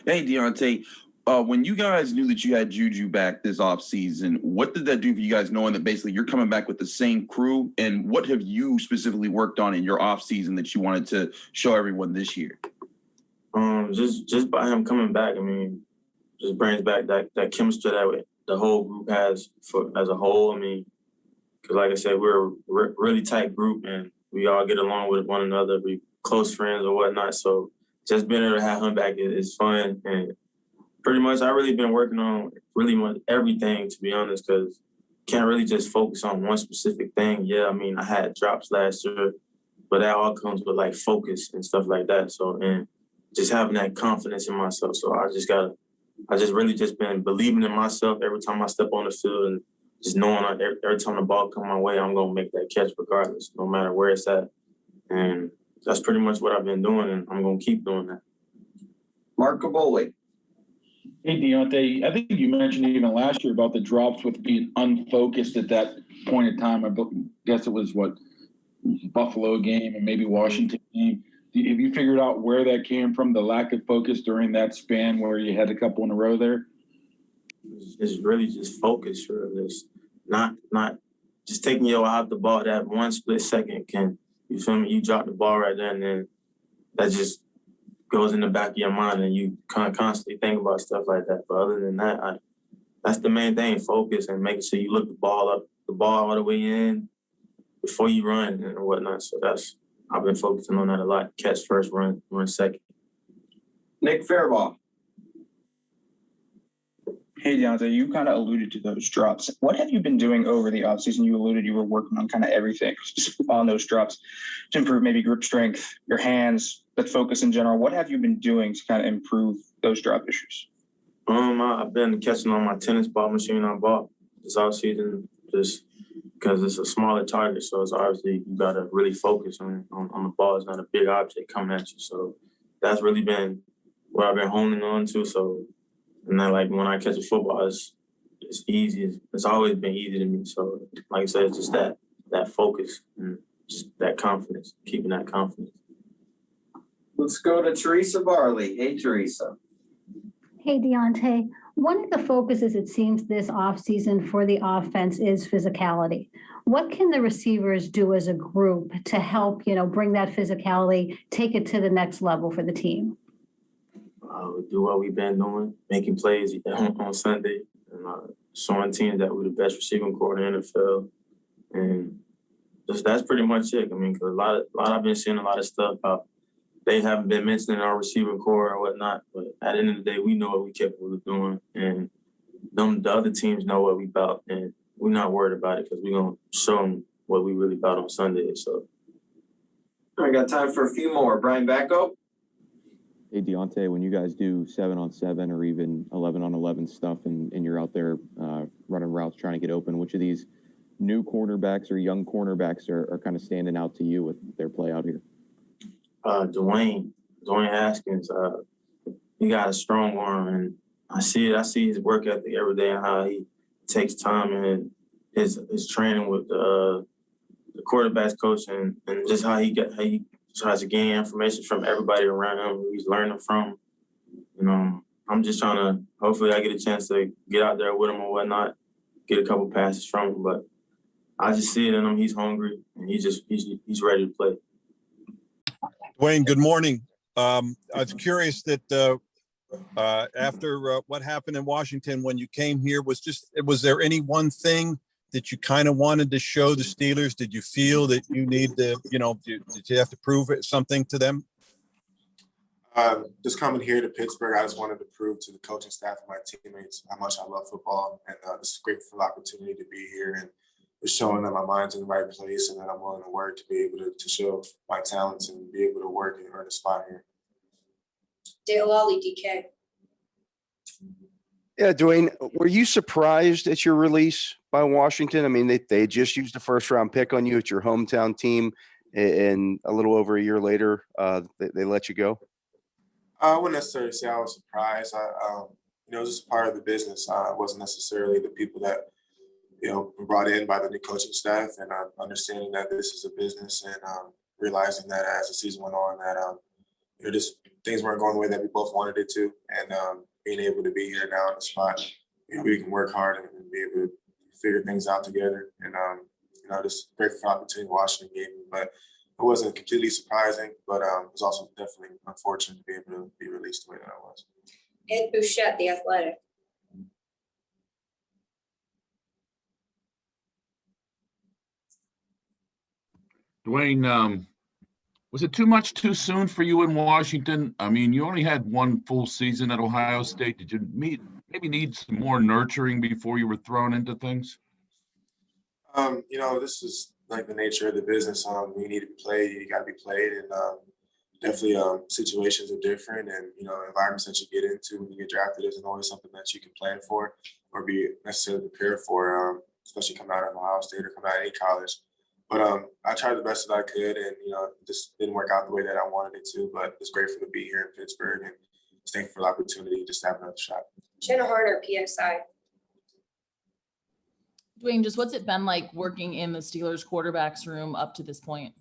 Hey, Diontae, when you guys knew that you had Juju back this offseason, what did that do for you guys knowing that basically you're coming back with the same crew? And what have you specifically worked on in your offseason that you wanted to show everyone this year? Just by him coming back, I mean, just brings back that chemistry that the whole group has as a whole. I mean, because like I said, we're a really tight group and we all get along with one another. We close friends or whatnot. So just being able to have him back is fun. And pretty much I really been working on really much everything, to be honest, because can't really just focus on one specific thing. Yeah, I mean, I had drops last year, but that all comes with like focus and stuff like that. So, and just having that confidence in myself. So I just really just been believing in myself every time I step on the field and just knowing every time the ball come my way, I'm going to make that catch regardless, no matter where it's at. And that's pretty much what I've been doing, and I'm going to keep doing that. Mark Caboli. Hey, Diontae, I think you mentioned even last year about the drops with being unfocused at that point in time. I guess it was, Buffalo game and maybe Washington game. Have you figured out where that came from, the lack of focus during that span where you had a couple in a row there? It's really just focus, sure. It's not just taking your eye off the ball that one split second can, you feel me? You drop the ball right there and then that just goes in the back of your mind and you kind of constantly think about stuff like that. But other than that, that's the main thing, focus and making sure you look the ball all the way in before you run and whatnot. So I've been focusing on that a lot. Catch first, run second. Nick Fairbaugh. Hey, Diontae, you kind of alluded to those drops. What have you been doing over the offseason? You alluded you were working on kind of everything on those drops to improve maybe grip strength, your hands, but focus in general. What have you been doing to kind of improve those drop issues? I've been catching on my tennis ball machine I bought this offseason just because it's a smaller target. So it's obviously you got to really focus on the ball. It's not a big object coming at you. So that's really been what I've been honing on to. So, and then like when I catch a football, it's easy. It's always been easy to me. So like I said, it's just that focus and just that confidence, keeping that confidence. Let's go to Teresa Barley. Hey, Teresa. Hey, Diontae. One of the focuses, it seems, this offseason for the offense is physicality. What can the receivers do as a group to help, bring that physicality, take it to the next level for the team? Do what we've been doing, making plays on Sunday, and showing teams that we're the best receiving corps in the NFL. And that's pretty much it. I mean, because a lot I've been seeing a lot of stuff about they haven't been mentioning our receiving core or whatnot, but at the end of the day, we know what we're capable of doing, and the other teams know what we about, and we're not worried about it because we're going to show them what we really about on Sunday. So, I got time for a few more. Brian Backo. Hey, Diontae, when you guys do 7-on-7 or even 11-on-11 stuff and you're out there running routes trying to get open, which of these new cornerbacks or young cornerbacks are kind of standing out to you with their play out here? Dwayne Haskins, he got a strong arm, and I see his work ethic every day and how he takes time and his training with the quarterbacks coach and just how he tries to gain information from everybody around him who he's learning from. I'm just trying to, hopefully I get a chance to get out there with him or whatnot, get a couple passes from him, but I just see it in him. He's hungry and he's ready to play. Dwayne, good morning. I was curious that after what happened in Washington when you came here, was there any one thing that you kind of wanted to show the Steelers? Did you feel that you need to, did you have to prove something to them? Just coming here to Pittsburgh, I just wanted to prove to the coaching staff and my teammates how much I love football, and this is a grateful opportunity to be here and just showing that my mind's in the right place and that I'm willing to work to be able to show my talents and be able to work and earn a spot here. Dale Lally, DK. Yeah, Dwayne, were you surprised at your release by Washington? I mean, they just used a first-round pick on you at your hometown team, and a little over a year later, they let you go? I wouldn't necessarily say I was surprised. It was just part of the business. It wasn't necessarily the people that, were brought in by the new coaching staff, and understanding that this is a business and realizing that as the season went on that, just things weren't going the way that we both wanted it to. And being able to be here now in the spot, we can work hard and be able to figure things out together. And, just grateful for the opportunity Washington gave me. But it wasn't completely surprising, but it was also definitely unfortunate to be able to be released the way that I was. Ed Bouchette, The Athletic. Dwayne, was it too much too soon for you in Washington? I mean, you only had one full season at Ohio State. Did you maybe need some more nurturing before you were thrown into things? This is like the nature of the business. You need to be played, you got to be played, and definitely situations are different, and environments that you get into when you get drafted isn't always something that you can plan for or be necessarily prepared for, especially coming out of Ohio State or coming out of any college. But I tried the best that I could, and just didn't work out the way that I wanted it to. But it's grateful to be here in Pittsburgh, and just thankful for the opportunity just to have another shot. Jenna Harner, PXI. Dwayne, just what's it been like working in the Steelers quarterbacks room up to this point?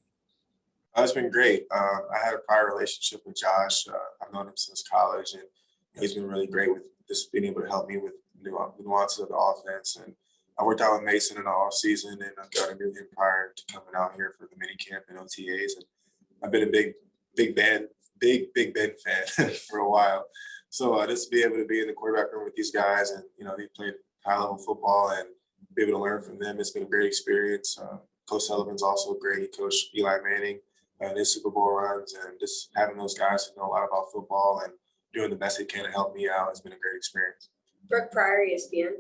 It's been great. I had a prior relationship with Josh. I've known him since college, and he's been really great with just being able to help me with nuances of the offense. And I worked out with Mason in the offseason, and I got to know him prior to coming out here for the minicamp and OTAs. And I've been a Big Ben fan for a while. So just to be able to be in the quarterback room with these guys, and they played high-level football, and be able to learn from them, it's been a great experience. Coach Sullivan's also great. He coached Eli Manning and his Super Bowl runs, and just having those guys who know a lot about football and doing the best they can to help me out has been a great experience. Brooke Pryor, ESPN.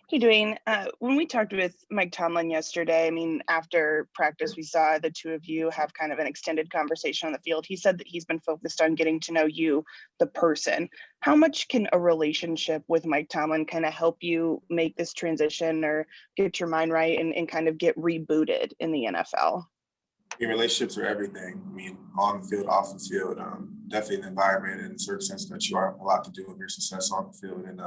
Hey, Dwayne, when we talked with Mike Tomlin yesterday, I mean, after practice, we saw the two of you have kind of an extended conversation on the field. He said that he's been focused on getting to know you, the person. How much can a relationship with Mike Tomlin kind of help you make this transition or get your mind right and kind of get rebooted in the NFL? Your relationships are everything. I mean, on the field, off the field, definitely the environment and the circumstances that you are a lot to do with your success on the field. And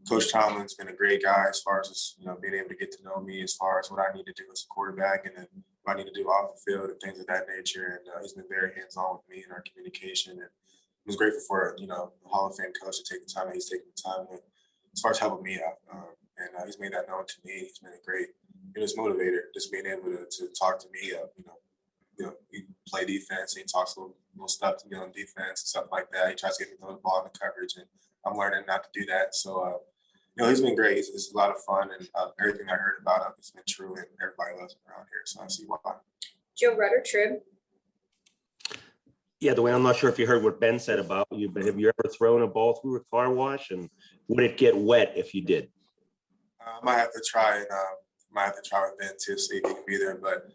Coach Tomlin's been a great guy as far as just, being able to get to know me as far as what I need to do as a quarterback and then what I need to do off the field and things of that nature. And he's been very hands-on with me in our communication. And I was grateful for, a Hall of Fame coach to take the time that he's taken the time with as far as helping me out. And he's made that known to me. He's been a great, motivator, just being able to talk to me. We play defense, and he talks a little stuff to me on defense and stuff like that. He tries to get me to throw the ball in the coverage, and I'm learning not to do that. So, he's been great. It's a lot of fun, and everything I heard about him has been true, and everybody loves him around here. So I see why. Joe Rudder, Trib. Yeah, Dwayne, I'm not sure if you heard what Ben said about you, but have you ever thrown a ball through a car wash, and would it get wet if you did? I might have to try, and with Ben too, see if he can be there. But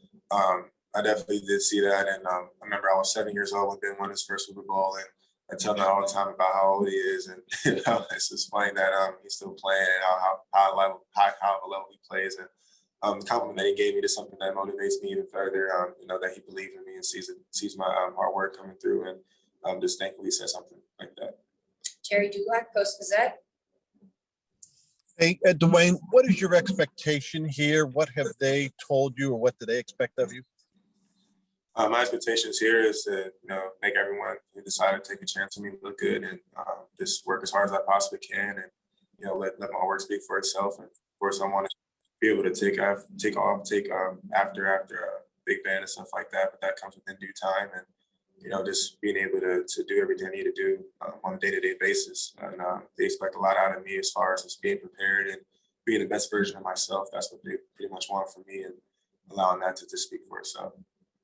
I definitely did see that, and I remember I was 7 years old when Ben won his first Super Bowl, and I tell him all the time about how old he is, and it's just funny that he's still playing and how high of a level he plays, and the compliment that he gave me is something that motivates me even further. That he believes in me and sees my hard work coming through, and I'm just thankful he said something like that. Jerry Dulac, Post Gazette. Hey, Dwayne, what is your expectation here? What have they told you, or what do they expect of you? My expectations here is to, make everyone who decided to take a chance on me look good, and just work as hard as I possibly can, and let my work speak for itself. And of course, I want to be able to take after Big Ben and stuff like that, but that comes within due time. And just being able to do everything I need to do on a day-to-day basis. And they expect a lot out of me as far as just being prepared and being the best version of myself. That's what they pretty much want from me, and allowing that to just speak for itself.